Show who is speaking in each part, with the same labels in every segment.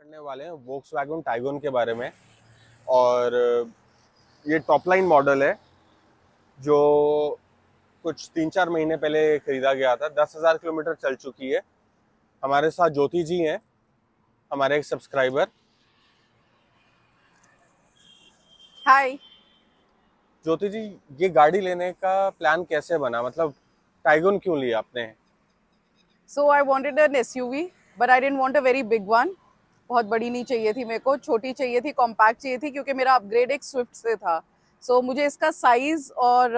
Speaker 1: पढ़ने वाले हैं वोक्सवैगन टाइगन के बारे में। और ये टॉप लाइन मॉडल है जो कुछ 3-4 महीने पहले खरीदा गया था। 10,000 किलोमीटर चल चुकी है। हमारे साथ ज्योति जी हैं, हमारे एक सब्सक्राइबर।
Speaker 2: हाय।
Speaker 1: ज्योति जी, ये गाड़ी लेने का प्लान कैसे बना? मतलब टाइगन क्यों लिया आपने?
Speaker 2: So I wanted an SUV but I didn't want a very big one. बहुत बड़ी नहीं चाहिए थी मेरे को, छोटी चाहिए थी, कॉम्पैक्ट चाहिए थी, क्योंकि मेरा अपग्रेड एक स्विफ्ट से था। सो मुझे इसका साइज और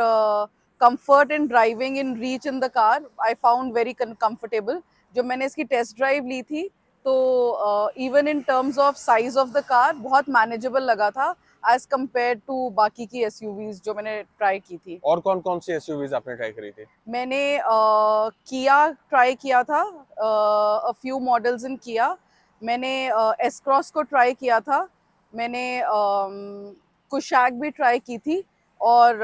Speaker 2: comfort in driving in reach in the car I found very comfortable. जब मैंने इसकी टेस्ट ड्राइव ली थी तो even in terms of size of the car बहुत मैनेजेबल लगा था एज कम्पेयर टू बाकी की एसयूवीज जो मैंने ट्राई की थी।
Speaker 1: और कौन कौन सी एसयूवीज आपने ट्राई करी थी?
Speaker 2: मैंने किया ट्राई किया था, अ फ्यू मॉडल्स इन किया। मैंने एस क्रॉस को ट्राई किया था। मैंने कुशैक भी ट्राई की थी। और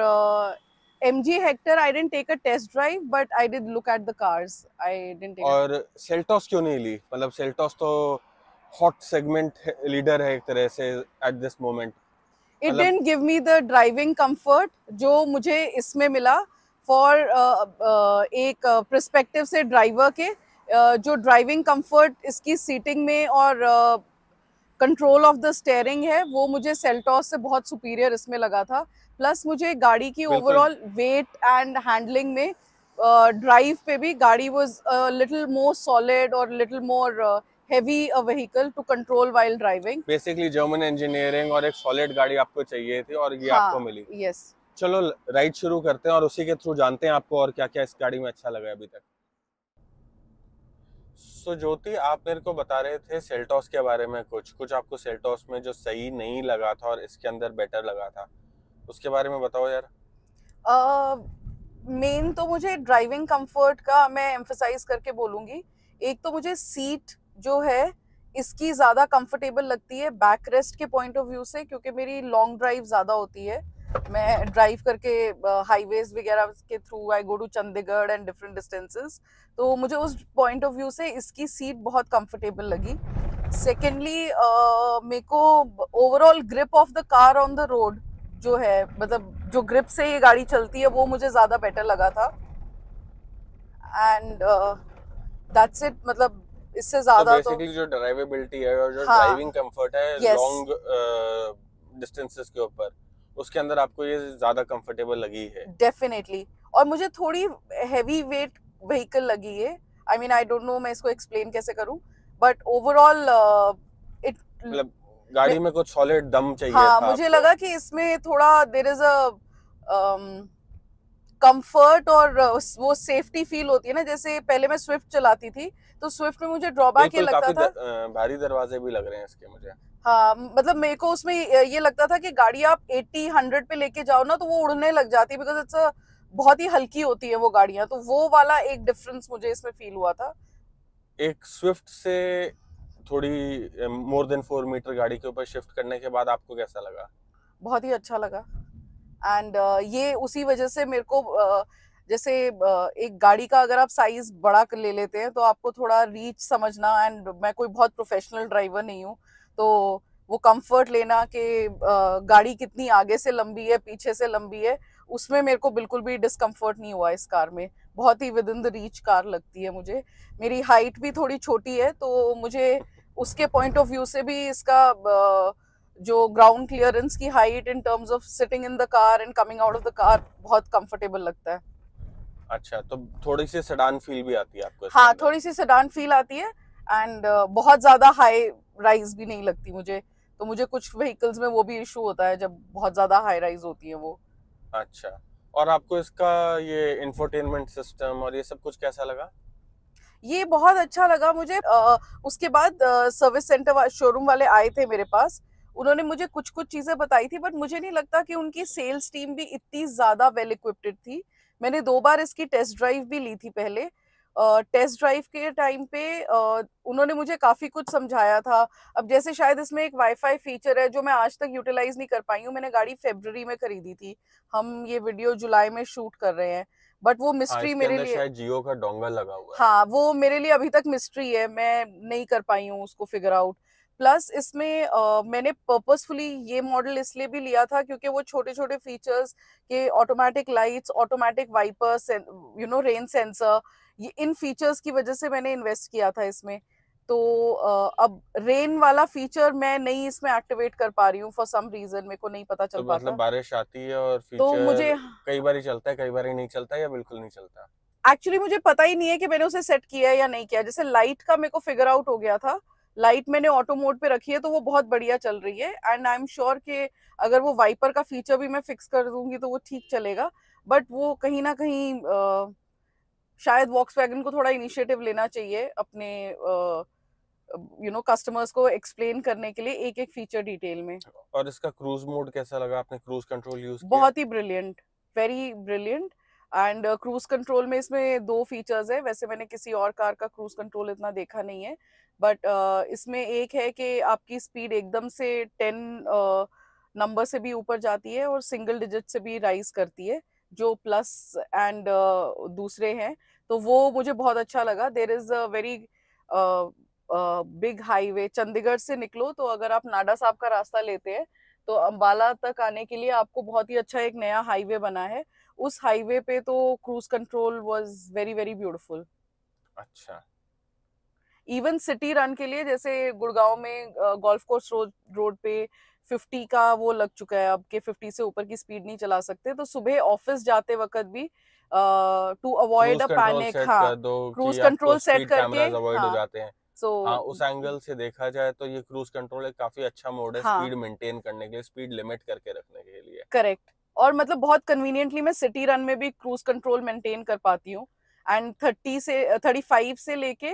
Speaker 2: MG Hector I didn't take a test drive but I did look at the cars. I didn't take.
Speaker 1: और सेल्टॉस क्यों नहीं ली? मतलब सेल्टॉस तो हॉट सेगमेंट लीडर है एक तरह से एट दिस मोमेंट।
Speaker 2: इट
Speaker 1: मतलब
Speaker 2: didn't give me the driving comfort जो मुझे इसमें मिला। फॉर एक पर्सपेक्टिव से ड्राइवर के जो ड्राइविंग कंफर्ट इसकी सीटिंग में और कंट्रोल ऑफ द स्टेयरिंग है वो मुझे सेल्टॉस से बहुत सुपीरियर इसमें लगा था। प्लस मुझे गाड़ी की
Speaker 1: बिल्कुल।
Speaker 2: ओवरऑल वेट एंड हैंडलिंग में, ड्राइव पे भी गाड़ी वाज लिटिल मोर सॉलिड और little more heavy a vehicle to control while driving.
Speaker 1: Basically German engineering और एक सॉलिड गाड़ी आपको चाहिए थी और ये आपको
Speaker 2: हाँ,
Speaker 1: मिली।
Speaker 2: यस।
Speaker 1: चलो राइड शुरू करते हैं और उसी के थ्रू जानते हैं आपको और क्या क्या इस गाड़ी में अच्छा लगा अभी तक। सो ज्योति, आप मेरे को बता रहे थे सेल्टॉस के बारे में, कुछ कुछ आपको सेल्टॉस में जो सही नहीं लगा था और इसके अंदर बेटर लगा था, उसके बारे में बताओ यार।
Speaker 2: मेन तो मुझे ड्राइविंग कंफर्ट का मैं एम्फसाइज करके बोलूंगी। एक तो मुझे सीट जो है इसकी ज़्यादा कंफर्टेबल लगती है बैक रेस्ट के पॉइंट ऑफ व्यू से, क्योंकि मेरी लॉन्ग ड्राइव ज़्यादा होती है। मैं ड्राइव करके हाईवेज वगैरह के through I go to Chandigarh and different distances. तो मुझे उस पॉइंट ऑफ व्यू से इसकी सीट बहुत कंफर्टेबल लगी। सेकेंडली मेरे को overall grip of the car on the road जो है, मतलब जो ग्रिप से ये गाड़ी चलती है वो मुझे ज्यादा बेटर लगा था। And that's it. मतलब इससे
Speaker 1: तो
Speaker 2: ज्यादा तो
Speaker 1: बेसिकली जो ड्राइवेबिलिटी है और जो
Speaker 2: हाँ,
Speaker 1: ड्राइविंग कंफर्ट है
Speaker 2: यस,
Speaker 1: लॉन्ग डिस्टेंसेस के ऊपर, उसके अंदर आपको ये ज्यादा कंफर्टेबल लगी है।
Speaker 2: डेफिनेटली। और मुझे थोड़ी हैवी वेट व्हीकल लगी है। I mean I don't know मैं इसको एक्सप्लेन कैसे करूं, बट ओवरऑल इट।
Speaker 1: मतलब गाड़ी में कुछ सॉलिड दम चाहिए
Speaker 2: हाँ,
Speaker 1: था
Speaker 2: मुझे
Speaker 1: आपको।
Speaker 2: लगा कि इसमें थोड़ा देयर इज अ कंफर्ट और वो सेफ्टी फील होती है ना। जैसे पहले मैं स्विफ्ट चलाती थी तो स्विफ्ट में मुझे ड्रॉबैक ये
Speaker 1: बिल्कुल,
Speaker 2: लगता
Speaker 1: काफी
Speaker 2: था।
Speaker 1: भारी दरवाजे भी लग रहे हैं इसके मुझे।
Speaker 2: हाँ, मतलब मेरे को उसमें ये लगता था कि गाड़ी आप 80-100 पे लेके जाओ ना तो वो उड़ने लग जाती है, बिकॉज इट्स बहुत ही हल्की होती है वो गाड़ियां। तो वो वाला एक डिफरेंस मुझे इसमें फील हुआ था।
Speaker 1: एक स्विफ्ट से थोड़ी मोर देन 4 मीटर गाड़ी के ऊपर शिफ्ट करने के बाद आपको कैसा लगा?
Speaker 2: बहुत ही अच्छा लगा। एंड ये उसी वजह से मेरे को जैसे एक गाड़ी का अगर आप साइज बड़ा ले लेते हैं तो आपको थोड़ा रीच समझना, एंड मैं कोई बहुत प्रोफेशनल ड्राइवर नहीं हूँ, तो वो कंफर्ट लेना कि गाड़ी कितनी आगे से लंबी है पीछे से लंबी है, उसमें मेरे को बिल्कुल भी डिस्कम्फर्ट नहीं हुआ इस कार में। बहुत ही within the reach car लगती है मुझे। मेरी हाइट भी थोड़ी छोटी है तो मुझे उसके पॉइंट ऑफ व्यू से भी इसका जो ग्राउंड क्लियरेंस की height in terms of sitting in the car and coming out of the car बहुत कंफर्टेबल लगता है।
Speaker 1: अच्छा, तो थोड़ी सी सेडान फील भी आती है आपको इसके
Speaker 2: हाँ,
Speaker 1: अंदर?
Speaker 2: थोड़ी सी सेडान फील आती है। एंड बहुत ज्यादा हाई राइज भी नहीं लगती मुझे। तो मुझे कुछ व्हीकल्स में वो भी इशू होता है जब बहुत ज्यादा हाई राइज होती है वो।
Speaker 1: अच्छा, और आपको इसका ये इंफोटेनमेंट सिस्टम और ये सब कुछ कैसा लगा?
Speaker 2: ये बहुत अच्छा लगा मुझे। उसके बाद सर्विस सेंटर शोरूम वाले आए थे मेरे पास। उन्होंने मुझे कुछ कुछ चीजें बताई थी, बट मुझे नहीं लगता कि उनकी सेल्स टीम भी इतनी ज्यादा वेल इक्विप्ड थी। मैंने 2 बार इसकी टेस्ट ड्राइव भी ली थी पहले। टेस्ट ड्राइव के टाइम पे उन्होंने मुझे काफी कुछ समझाया था। अब जैसे शायद इसमें एक वाईफाई फीचर है जो मैं आज तक यूटिलाइज नहीं कर पाई हूँ। मैंने गाड़ी फरवरी में खरीदी थी, हम ये वीडियो जुलाई में शूट कर रहे हैं, बट वो
Speaker 1: हाँ,
Speaker 2: मिस्ट्री
Speaker 1: इसके
Speaker 2: मेरे
Speaker 1: अंदर
Speaker 2: लिए।
Speaker 1: शायद जियो का डोंगल लगा हुआ है।
Speaker 2: हाँ, वो मेरे लिए अभी तक मिस्ट्री है, मैं नहीं कर पाई हूँ उसको फिगर आउट। प्लस इसमें मैंने पर्पसफुली ये मॉडल इसलिए भी लिया था क्योंकि वो छोटे छोटे फीचर्स के automatic lights, automatic wipers, rain sensor, ये इन फीचर्स की वजह से मैंने इन्वेस्ट किया था इसमें। तो अब रेन वाला फीचर मैं नहीं इसमें एक्टिवेट कर पा रही हूँ फॉर सम रीजन, मेरे को नहीं पता चल
Speaker 1: तो
Speaker 2: पाता।
Speaker 1: मतलब बारिश आती है और
Speaker 2: तो मुझे
Speaker 1: फीचर कई बार ही चलता है, कई बार ही नहीं चलता, या बिल्कुल नहीं चलता?
Speaker 2: एक्चुअली मुझे पता ही नहीं है कि मैंने उसे सेट किया है या नहीं किया। जैसे लाइट का मेरे को फिगर आउट हो गया था, लाइट मैंने ऑटो मोड पे रखी है तो वो बहुत बढ़िया चल रही है, एंड आई एम श्योर कि अगर वो वाइपर का फीचर भी मैं फिक्स कर दूंगी तो वो ठीक चलेगा। बट वो कहीं ना कहीं शायद वॉक्सवैगन को थोड़ा इनिशिएटिव लेना चाहिए अपने कस्टमर्स को एक्सप्लेन करने के लिए एक एक फीचर डिटेल में।
Speaker 1: और इसका क्रूज मोड कैसा लगा? आपने क्रूज कंट्रोल यूज किया?
Speaker 2: बहुत ही brilliant, very brilliant. And cruise control में इसमें 2 फीचर्स है, वैसे मैंने किसी और कार का क्रूज कंट्रोल इतना देखा नहीं है, बट इसमें एक है कि आपकी स्पीड एकदम से 10 नंबर से भी ऊपर जाती है और सिंगल डिजिट से भी राइज करती है, जो प्लस एंड दूसरे हैं। तो वो मुझे बहुत अच्छा लगा। There is a very big highway, Chandigarh से निकलो तो अगर आप नाडा साहब का रास्ता लेते हैं तो अंबाला तक आने के लिए आपको बहुत ही अच्छा एक नया हाईवे बना है। उस हाईवे पे तो cruise control was very very beautiful.
Speaker 1: अच्छा।
Speaker 2: इवन सिटी रन के लिए, जैसे गुड़गांव में गोल्फ कोर्स रोड पे 50 का वो लग चुका है अब के 50 से ऊपर की स्पीड नहीं चला सकते, तो सुबह ऑफिस जाते वक्त भी to avoid a
Speaker 1: cruise control
Speaker 2: panic,
Speaker 1: set
Speaker 2: हाँ,
Speaker 1: कर दो
Speaker 2: क्रूज
Speaker 1: कि आपको
Speaker 2: कंट्रोल सेट
Speaker 1: स्पीड
Speaker 2: करके,
Speaker 1: कैमरास अवॉइड हो
Speaker 2: हाँ।
Speaker 1: जाते हैं।
Speaker 2: सो
Speaker 1: हाँ, उस एंगल से देखा जाए तो ये क्रूज कंट्रोल एक काफी अच्छा मोड है
Speaker 2: हाँ,
Speaker 1: स्पीड मेंटेन करने के लिए, स्पीड लिमिट करके रखने के लिए।
Speaker 2: करेक्ट। और मतलब बहुत कन्वीनियंटली मैं सिटी रन में भी क्रूज कंट्रोल मेंटेन कर पाती हूँ। एंड 35 से लेके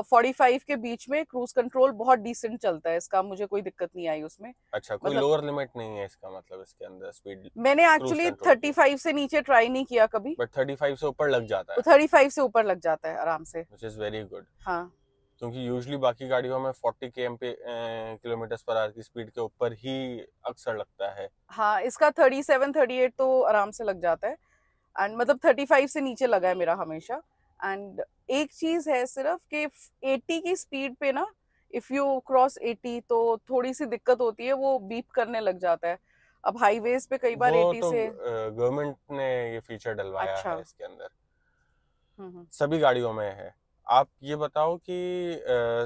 Speaker 2: 45 के बीच में क्रूज कंट्रोल बहुत डिसेंट चलता है इसका, मुझे कोई दिक्कत नहीं आई उसमें।
Speaker 1: अच्छा, कोई
Speaker 2: मतलब
Speaker 1: लोअर लिमिट नहीं है इसका मतलब इसके अंदर स्पीड
Speaker 2: मैंने
Speaker 1: क्रूज
Speaker 2: एक्चुअली
Speaker 1: कंट्रोल की?
Speaker 2: 35 से नीचे ट्राई नहीं किया कभी,
Speaker 1: बट 35 से ऊपर लग जाता
Speaker 2: तो
Speaker 1: है?
Speaker 2: 35 से ऊपर लग जाता है आराम से।
Speaker 1: Which is very good.
Speaker 2: हाँ
Speaker 1: क्योंकि यूजली बाकी गाड़ियों में 40 किलोमीटर पर आवर की स्पीड के ऊपर ही अक्सर लगता है।
Speaker 2: हाँ, इसका 37-38 तो आराम से लग जाता है। एंड मतलब 35 से नीचे लगा है मेरा हमेशा। एंड एक चीज है सिर्फ कि 80 की स्पीड पे ना, इफ यू क्रॉस 80 तो थोड़ी सी दिक्कत होती है, वो बीप करने लग जाता है। अब हाईवेज पे कई बार
Speaker 1: वो
Speaker 2: 80
Speaker 1: तो
Speaker 2: से।
Speaker 1: गवर्नमेंट ने ये फीचर डलवाया
Speaker 2: अच्छा।
Speaker 1: है इसके अंदर,
Speaker 2: हम्म।
Speaker 1: सभी गाड़ियों में है। आप ये बताओ कि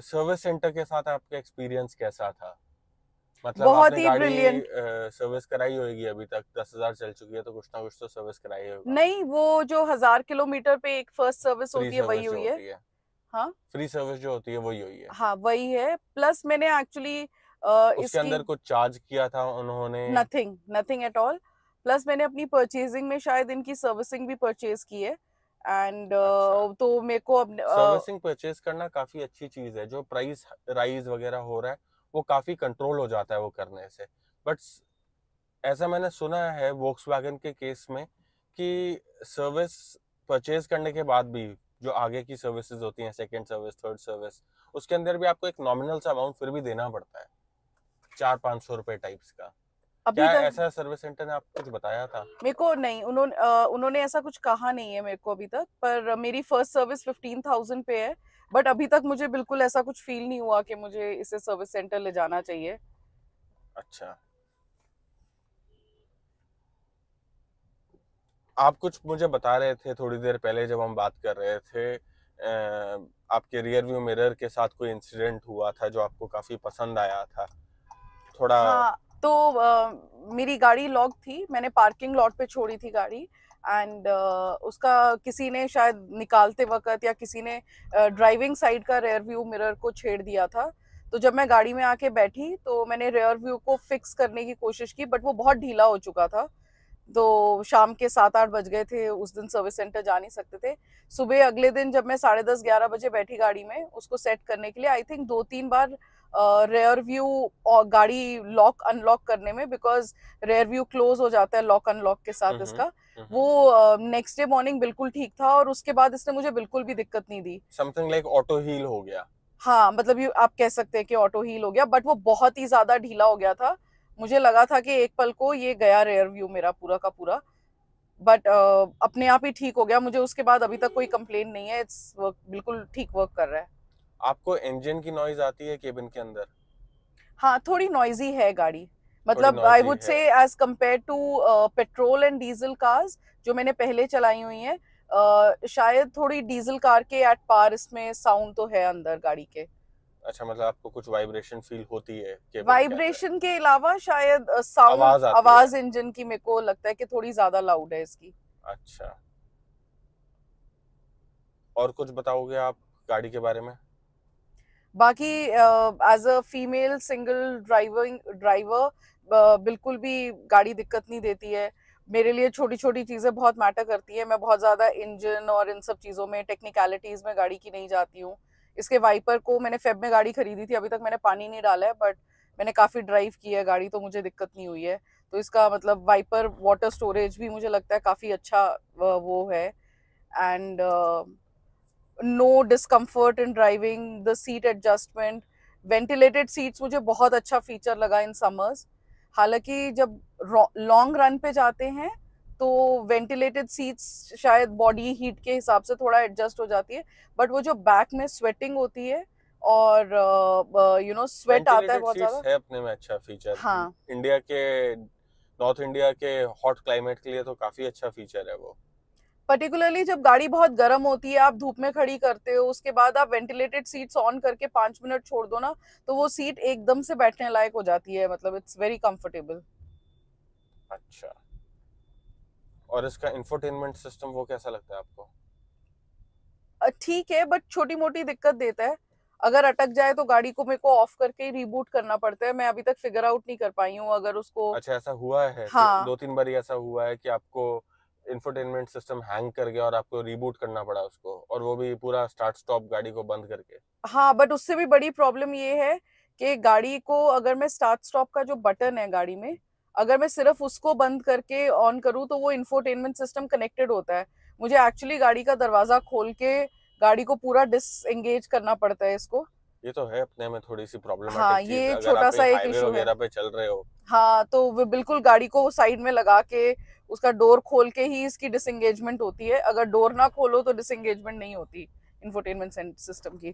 Speaker 1: सर्विस सेंटर के साथ आपका एक्सपीरियंस कैसा था? मतलब
Speaker 2: बहुत
Speaker 1: आपने
Speaker 2: ही
Speaker 1: गाड़ी
Speaker 2: ब्रिलियंट।
Speaker 1: सर्विस कराई होगी, अभी तक 10,000 चल चुकी है तो कुछ ना कुछ तो सर्विस कराई होगा।
Speaker 2: नहीं, वो जो 1000 किलोमीटर पे एक फर्स्ट सर्विस
Speaker 1: फ्री
Speaker 2: होती है वही
Speaker 1: सर्विस जो
Speaker 2: हुई है।
Speaker 1: होती है,
Speaker 2: हाँ
Speaker 1: फ्री सर्विस जो होती है वही हुई है।
Speaker 2: हाँ, वही है। प्लस मैंने एक्चुअली
Speaker 1: उसके
Speaker 2: इसकी
Speaker 1: अंदर कुछ चार्ज किया था उन्होंने?
Speaker 2: Nothing, nothing at all. Plus मैंने अपनी परचेजिंग में शायद इनकी सर्विसिंग भी परचेज की है। एंड
Speaker 1: अच्छा,
Speaker 2: तो मेरे को अब
Speaker 1: सर्विसिंग परचेज करना काफी अच्छी चीज है। जो प्राइस राइज वगैरह हो रहा है वो काफी कंट्रोल हो जाता है वो करने से। बट ऐसा मैंने सुना है वोक्सवैगन के केस में कि सर्विस परचेज करने के बाद भी जो आगे की सर्विसेज होती हैं, सेकंड सर्विस, थर्ड सर्विस, उसके अंदर भी आपको एक नॉमिनल सा अमाउंट फिर भी देना पड़ता है, 400-500 रुपए टाइप्स का।
Speaker 2: अभी
Speaker 1: क्या
Speaker 2: तक
Speaker 1: ऐसा सर्विस सेंटर ने आपको कुछ बताया था?
Speaker 2: मेरे को नहीं, उन्होंने ऐसा कुछ कहा नहीं है मेरे को अभी तक, पर मेरी फर्स्ट सर्विस 15,000 पे है। बट अभी तक मुझे बिल्कुल ऐसा कुछ फील नहीं हुआ कि मुझे इसे सर्विस सेंटर ले जाना चाहिए।
Speaker 1: अच्छा, आप कुछ मुझे बता रहे थे थोड़ी देर पहले जब हम बात कर रहे थे, आपके रियर व्यू मिरर के साथ कोई इंसिडेंट हुआ था जो आपको काफी पसंद आया था थोड़ा।
Speaker 2: हाँ, तो मेरी गाड़ी लॉक थी, मैंने पार्किंग लॉट पे छोड़ी थी गाड़ी। एंड उसका किसी ने शायद निकालते वक्त या किसी ने ड्राइविंग साइड का रेयर व्यू मिरर को छेड़ दिया था। तो जब मैं गाड़ी में आके बैठी तो मैंने रेयर व्यू को फिक्स करने की कोशिश की, बट वो बहुत ढीला हो चुका था। तो शाम के 7-8 बज गए थे, उस दिन सर्विस सेंटर जा नहीं सकते थे। सुबह अगले दिन जब मैं 10:30-11 बजे बैठी गाड़ी में उसको सेट करने के लिए, I think 2-3 bar rear view और गाड़ी लॉक अनलॉक करने में, बिकॉज रेयर व्यू क्लोज हो जाता है लॉक अनलॉक के साथ इसका, वो नेक्स्ट डे मॉर्निंग बिल्कुल ठीक था और उसके बाद इसने मुझे बिल्कुल भी दिक्कत नहीं दी।
Speaker 1: समथिंग लाइक ऑटो हील हो गया?
Speaker 2: हाँ, मतलब ये आप कह सकते हैं कि ऑटो हील हो गया, बट वो बहुत ही ज्यादा ढीला हो गया था। मुझे लगा था कि एक पल को ये गया रेयर व्यू मेरा पूरा का पूरा। बट अपने आप ही ठीक हो गया। मुझे उसके बाद अभी तक कोई कंप्लेन नहीं है, इट्स वर्क, बिल्कुल ठीक वर्क कर रहा है।
Speaker 1: आपको इंजन की नॉइज आती है केबिन के अंदर?
Speaker 2: हाँ, थोड़ी नॉइजी है गाड़ी,
Speaker 1: थोड़ी
Speaker 2: मतलब आई
Speaker 1: नॉइजी
Speaker 2: वुड
Speaker 1: है।
Speaker 2: से as compare to petrol and diesel cars जो मैंने पहले चलाई हुई हैं, शायद थोड़ी डीजल कार के एट पार इसमें साउंड तो है अंदर गाड़ी के।
Speaker 1: अच्छा, मतलब आपको कुछ वाइब्रेशन फील होती है केबिन के अंदर?
Speaker 2: वाइब्रेशन के अलावा शायद साउंड
Speaker 1: आवाज आती है।
Speaker 2: आवाज इंजन की मेरे को लगता है कि थोड़ी ज्यादा लाउड है इसकी।
Speaker 1: अच्छा, और कुछ बताओगे आप गाड़ी के बारे में?
Speaker 2: बाकी as a female single driver बिल्कुल भी गाड़ी दिक्कत नहीं देती है। मेरे लिए छोटी छोटी चीजें बहुत मैटर करती है, मैं बहुत ज्यादा इंजन और इन सब चीजों में टेक्निकलिटीज में गाड़ी की नहीं जाती हूँ। इसके वाइपर को मैंने फेब में गाड़ी खरीदी थी, अभी तक मैंने पानी नहीं डाला है, बट मैंने काफी ड्राइव की है गाड़ी तो मुझे दिक्कत नहीं हुई है। तो इसका मतलब वाइपर वाटर स्टोरेज भी मुझे लगता है काफी अच्छा वो है। And no discomfort in driving, the seat adjustment, ventilated seats मुझे बहुत अच्छा फीचर लगा इन समर्स। हालांकि जब लॉन्ग रन पे जाते हैं तो वेंटिलेटेड सीट्स शायद बॉडी हीट के हिसाब से थोड़ा एडजस्ट हो जाती है, बट वो जो बैक में स्वेटिंग होती है और स्वेट आता है
Speaker 1: वेंटिलेटेड
Speaker 2: बहुत
Speaker 1: सीट्स
Speaker 2: ज्यादा।
Speaker 1: है अपने में अच्छा फीचर।
Speaker 2: हाँ,
Speaker 1: इंडिया के, नॉर्थ इंडिया के हॉट क्लाइमेट के लिए तो काफी अच्छा फीचर है वो।
Speaker 2: पर्टिकुलरली जब गाड़ी बहुत गर्म होती है, आप धूप में खड़ी करते हो, उसके बाद आप वेंटिलेटेड सीट्स ऑन करके 5 मिनट छोड़ दो ना, तो वो सीट एकदम से बैठने लायक हो जाती है, मतलब इट्स वेरी कंफर्टेबल।
Speaker 1: अच्छा, और इसका इंफोटेनमेंट सिस्टम वो कैसा लगता है आपको?
Speaker 2: ठीक है, बट छोटी मोटी दिक्कत देता है। अगर अटक जाए तो गाड़ी को मेरे को ऑफ करके ही रीबूट करना पड़ता है, मैं अभी तक फिगर आउट नहीं कर पाई हूँ अगर उसको।
Speaker 1: अच्छा, ऐसा हुआ है कि
Speaker 2: हाँ,
Speaker 1: 2-3 बार ऐसा हुआ है कि आपको इंफोटेनमेंट सिस्टम हैंग कर गया और आपको रीबूट करना पड़ा उसको, और वो भी पूरा स्टार्ट स्टॉप गाड़ी को बंद करके?
Speaker 2: हाँ, बट उससे भी बड़ी प्रॉब्लम ये है कि गाड़ी को अगर मैं स्टार्ट स्टॉप का जो बटन है गाड़ी में, अगर मैं सिर्फ उसको बंद करके ऑन करूँ तो वो इंफोटेनमेंट सिस्टम कनेक्टेड होता है। मुझे एक्चुअली गाड़ी का दरवाजा खोल के गाड़ी को पूरा डिसएंगेज करना पड़ता है इसको।
Speaker 1: ये तो है अपने में थोड़ी सी प्रॉब्लमेटिक
Speaker 2: हाँ,
Speaker 1: चीज,
Speaker 2: ये
Speaker 1: अगर
Speaker 2: छोटा
Speaker 1: आप
Speaker 2: सा
Speaker 1: कहीं
Speaker 2: एक
Speaker 1: हाईवे
Speaker 2: इशू है।
Speaker 1: वगैरह पे चल रहे हो।
Speaker 2: हाँ, तो वो बिल्कुल गाड़ी को साइड में लगा के उसका डोर खोल के ही इसकी डिसएंगेजमेंट होती है, अगर डोर ना खोलो तो डिसएंगेजमेंट नहीं होती इंफोटेनमेंट सिस्टम की।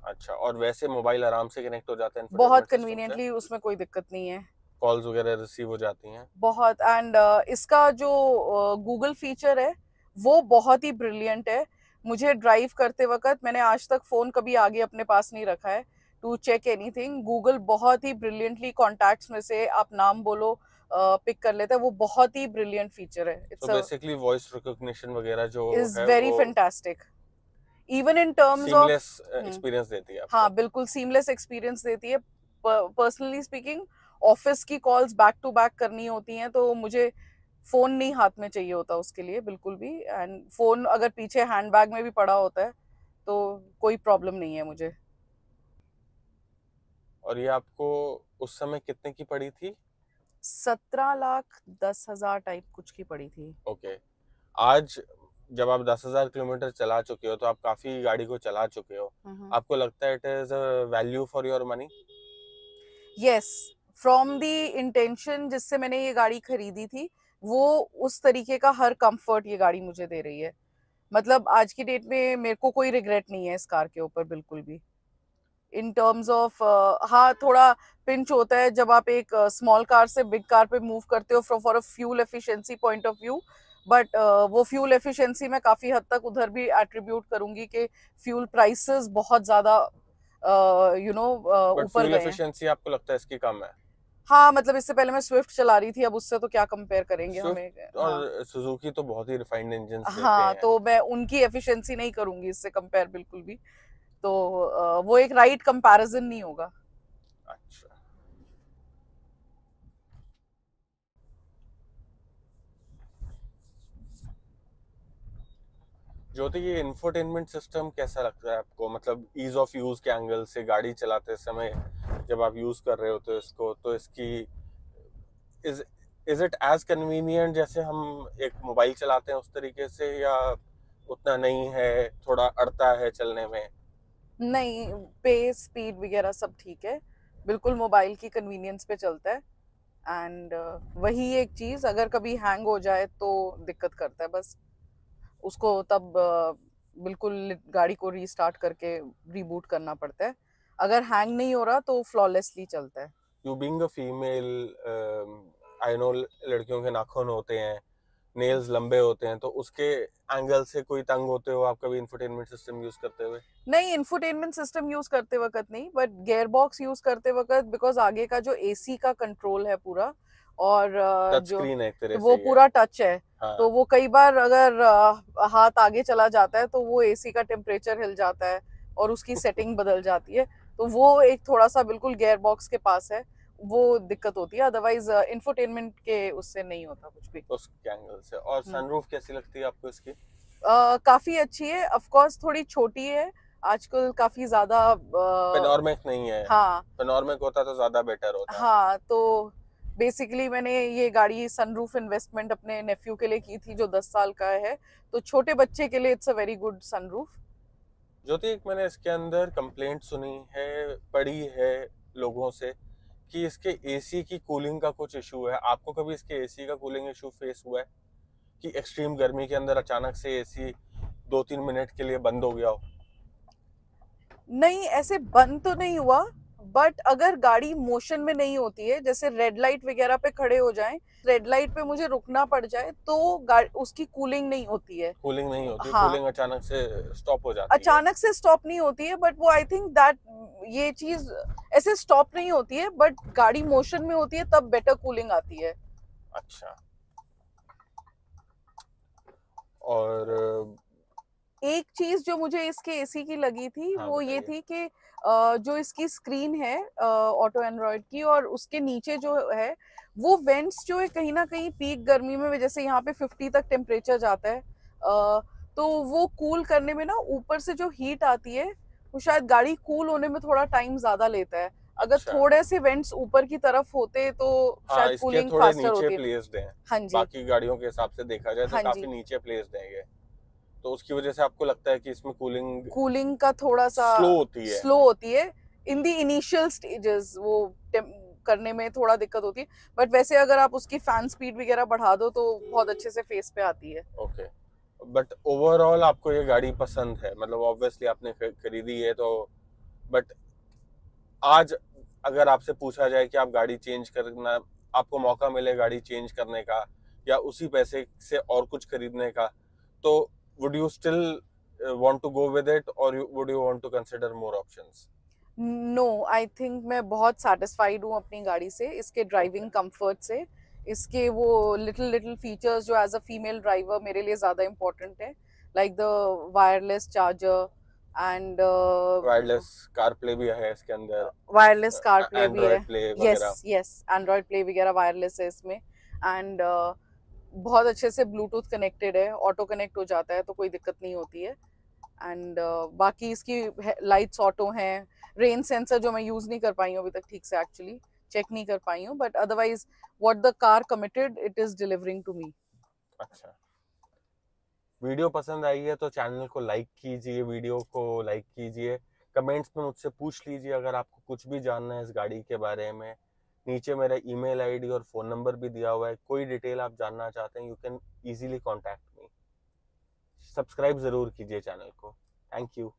Speaker 1: अच्छा, और वैसे मोबाइल आराम से कनेक्ट हो जाते हैं
Speaker 2: बहुत
Speaker 1: इंफोटेनमेंट सिस्टम से?
Speaker 2: कन्वीनियंटली, उसमें कोई दिक्कत नहीं है।
Speaker 1: कॉल्स वगैरह रिसीव हो जाती हैं?
Speaker 2: बहुत। एंड इसका जो गूगल फीचर है वो बहुत ही ब्रिलियंट है। मुझे ड्राइव करते वक्त मैंने आज तक फोन कभी आगे अपने पास नहीं रखा है टू चेक एनीथिंग। गूगल बहुत ही ब्रिलियंटली कॉन्टैक्ट्स में से आप नाम बोलो पिक कर लेता है, वो बहुत ही ब्रिलियंट फीचर है।
Speaker 1: तो
Speaker 2: इट्स
Speaker 1: बेसिकली वॉइस रिकॉग्निशन वगैरह जो
Speaker 2: इज
Speaker 1: है
Speaker 2: वेरी
Speaker 1: वो
Speaker 2: fantastic, even in terms of.
Speaker 1: Seamless experience देती है
Speaker 2: हाँ,
Speaker 1: आपको?
Speaker 2: बिल्कुल सीमलेस एक्सपीरियंस देती है। पर्सनली स्पीकिंग, ऑफिस की कॉल्स बैक टू बैक करनी होती हैं तो मुझे फोन नहीं हाथ में चाहिए होता उसके लिए बिल्कुल भी। एंड फोन अगर पीछे हैंडबैग में भी पड़ा होता है तो कोई प्रॉब्लम नहीं है मुझे।
Speaker 1: और ये आपको उस समय कितने की पड़ी थी?
Speaker 2: 17,10,000 टाइप कुछ की पड़ी थी।
Speaker 1: ओके। आज जब आप 10,000 किलोमीटर चला चुके हो, तो आप काफी गाड़ी को चला चुके हो, आपको लगता है it is value for your money?
Speaker 2: Yes, from the intention जिससे मैंने ये गाड़ी खरीदी थी, वो उस तरीके का हर कंफर्ट ये गाड़ी मुझे दे रही है। मतलब आज की डेट में मेरे को कोई रिग्रेट नहीं है इस कार के ऊपर बिल्कुल भी। इन टर्म्स ऑफ, हाँ, थोड़ा पिंच होता है जब आप एक स्मॉल कार से बिग कार पे मूव करते हो for a fuel efficiency point of view, but वो फ्यूल एफिशिएंसी मैं काफी हद तक उधर भी एट्रीब्यूट करूंगी कि फ्यूल प्राइसेस बहुत ज्यादा
Speaker 1: बट
Speaker 2: ऊपर
Speaker 1: फ्यूल
Speaker 2: गए हैं।
Speaker 1: एफिशिएंसी आपको लगता है इसकी कम है?
Speaker 2: हाँ, मतलब इससे पहले मैं स्विफ्ट चला रही थी, अब उससे तो क्या कंपेयर करेंगे हमें।
Speaker 1: स्विफ्ट
Speaker 2: हाँ,
Speaker 1: और सुजुकी तो बहुत ही रिफाइंड इंजन्स देते
Speaker 2: हाँ,
Speaker 1: हैं।
Speaker 2: तो मैं उनकी एफिशिएंसी नहीं करूंगी इससे कंपेयर बिल्कुल भी। तो वो एक राइट कंपैरिजन नहीं होगा।
Speaker 1: अच्छा, ज्योति, ये इंफोटेनमेंट सिस्टम कैसा लगता है आपको? मतलब ईज ऑफ यूज के एंगल से, गाड़ी चलाते समय जब आप यूज कर रहे होते हो इसको, तो इसकी is is it as convenient जैसे हम एक मोबाइल चलाते हैं उस तरीके से, या उतना नहीं है, थोड़ा अड़ता है चलने में?
Speaker 2: नहीं, पेस स्पीड वगैरह सब ठीक है, बिल्कुल मोबाइल की कन्वीनियंस पे चलता है। एंड वही एक चीज, अगर कभी हैंग हो जाए तो दिक्कत करता है बस। उसको तब बिल्कुल गाड़ी को रीस्टार्ट करके रीबूट करना पड़ता है। अगर हैंग नहीं हो रहा तो फ्लॉलेसली चलता है।
Speaker 1: You being a female, I know लड़कियों के नाखून होते हैं, नेल्स लंबे होते हैं, तो उसके एंगल से कोई तंग होते हो आप कभी इंफोटेनमेंट सिस्टम यूज करते हुए?
Speaker 2: नहीं, इंफोटेनमेंट सिस्टम यूज करते वक्त नहीं, बट गियर बॉक्स यूज करते वक्त, बिकॉज आगे का जो एसी का कंट्रोल है पूरा, और
Speaker 1: टच
Speaker 2: जो
Speaker 1: स्क्रीन है एक तरह से
Speaker 2: वो
Speaker 1: ये।
Speaker 2: पूरा टच है।
Speaker 1: हाँ।
Speaker 2: तो वो कई बार अगर हाथ आगे चला जाता है तो वो एसी का टेम्परेचर हिल जाता है और उसकी सेटिंग बदल जाती है। तो वो एक थोड़ा सा बिल्कुल गियर बॉक्स के पास है, वो दिक्कत होती है। अदरवाइज इंफोटेनमेंट के उससे नहीं होता कुछ भी।
Speaker 1: उस एंगल से। और सनरूफ कैसी लगती है आपको इसकी?
Speaker 2: काफी अच्छी है। ऑफ कोर्स थोड़ी छोटी है आजकल, काफी ज्यादा
Speaker 1: पेनोरमिक नहीं है।
Speaker 2: हाँ
Speaker 1: पेनोरमिक होता तो ज्यादा बेटर होता।
Speaker 2: हाँ। तो बेसिकली मैंने ये गाड़ी सनरूफ इन्वेस्टमेंट अपने नेफ्यू के लिए की थी जो 10 साल का है, तो छोटे बच्चे के लिए it's a very good sunroof.
Speaker 1: Jyoti, एक मैंने इसके अंदर कंप्लेंट सुनी है, पढ़ी है लोगों से, कि इसके एसी की कूलिंग का कुछ इशू है। आपको कभी इसके एसी का कूलिंग इशू फेस हुआ है कि एक्सट्रीम गर्मी के अंदर अचानक से एसी 2-3 मिनट के लिए बंद हो गया हो?
Speaker 2: नहीं, ऐसे बंद तो नहीं हुआ, बट अगर गाड़ी मोशन में नहीं होती है, जैसे रेड लाइट वगैरह पे खड़े हो जाएं, रेड लाइट पे मुझे रुकना पड़ जाए, तो उसकी कूलिंग नहीं होती है।
Speaker 1: कूलिंग नहीं होती,
Speaker 2: हाँ,
Speaker 1: कूलिंग अचानक से स्टॉप हो जाती है।
Speaker 2: अचानक से स्टॉप नहीं होती है, बट वो आई थिंक दैट ये चीज ऐसे स्टॉप नहीं होती है, बट गाड़ी मोशन में होती है तब बेटर कूलिंग आती है।
Speaker 1: अच्छा। और
Speaker 2: एक चीज जो मुझे इसके एसी की लगी थी
Speaker 1: हाँ,
Speaker 2: वो ये
Speaker 1: बताइए।
Speaker 2: थी कि जो इसकी स्क्रीन है ऑटो एंड्रॉइड की, और उसके नीचे जो है वो वेंट्स जो है कहीं ना कहीं पीक गर्मी में, जैसे यहाँ पे 50 तक टेम्परेचर जाता है, तो वो कूल करने में ना ऊपर से जो हीट आती है वो शायद गाड़ी कूल होने में थोड़ा टाइम ज्यादा लेता है। अगर
Speaker 1: अच्छा।
Speaker 2: थोड़े से वेंट्स ऊपर की तरफ होते तो
Speaker 1: हाँ,
Speaker 2: शायद
Speaker 1: इसके
Speaker 2: कूलिंग
Speaker 1: थोड़े
Speaker 2: फास्टर
Speaker 1: नीचे
Speaker 2: होती है।
Speaker 1: प्लेस्ड हैं।
Speaker 2: हाँ जी।
Speaker 1: बाकी गाड़ियों के हिसाब से देखा जाए तो
Speaker 2: हाँ
Speaker 1: काफी
Speaker 2: जी।
Speaker 1: नीचे प्लेस्ड है ये। तो उसकी वजह से आपको लगता है कि इसमें कूलिंग
Speaker 2: कूलिंग का थोड़ा सा
Speaker 1: स्लो होती है।
Speaker 2: स्लो होती है इन दी इनिशियल स्टेजेस, वो करने में थोड़ा दिक्कत होती है, बट वैसे अगर आप उसकी फैन स्पीड वगैरह बढ़ा दो तो बहुत अच्छे से फेस पे आती है।
Speaker 1: ओके। बट ओवरऑल आपको ये गाड़ी पसंद है? मतलब ऑब्वियसली आपने खरीदी है तो, बट आज अगर आपसे पूछा जाए कि आप गाड़ी चेंज करना, आपको मौका मिले गाड़ी चेंज करने का या उसी पैसे से और कुछ खरीदने का, तो would you still want to go with it, और would you want to consider more options?
Speaker 2: No, I think मैं बहुत सेटिस्फाइड हूँ अपनी गाड़ी से, इसके ड्राइविंग कंफर्ट से। इसके वो लिटिल लिटिल फीचर्स जो एज अ फीमेल ड्राइवर मेरे लिए ज्यादा इम्पोर्टेंट है, like the wireless charger and
Speaker 1: wireless car play भी है इसके अंदर,
Speaker 2: वायरलेस कार प्ले भी है।
Speaker 1: एंड्रॉयड प्ले वगैरह।
Speaker 2: यस यस, एंड्रॉयड प्ले वगैरह वायरलेस है इसमें। एंड बहुत अच्छे से ब्लूटूथ कनेक्टेड है, ऑटो कनेक्ट हो जाता है तो कोई दिक्कत नहीं होती है। एंड बाकी इसकी लाइट्स ऑटो हैं। रेन सेंसर जो मैं यूज नहीं कर पाई हूँ अभी तक ठीक से, एक्चुअली चेक नहीं कर पाई हूँ, but otherwise what the car committed it is delivering to me.
Speaker 1: अच्छा। वीडियो पसंद आई है तो चैनल को लाइक कीजिए, वीडियो को लाइक कीजिए, कमेंट्स में मुझसे पूछ लीजिए अगर आपको कुछ भी जानना है इस गाड़ी के बारे में। नीचे मेरा ईमेल आईडी और फ़ोन नंबर भी दिया हुआ है, कोई डिटेल आप जानना चाहते हैं you can easily contact me. Subscribe ज़रूर कीजिए चैनल को। Thank you.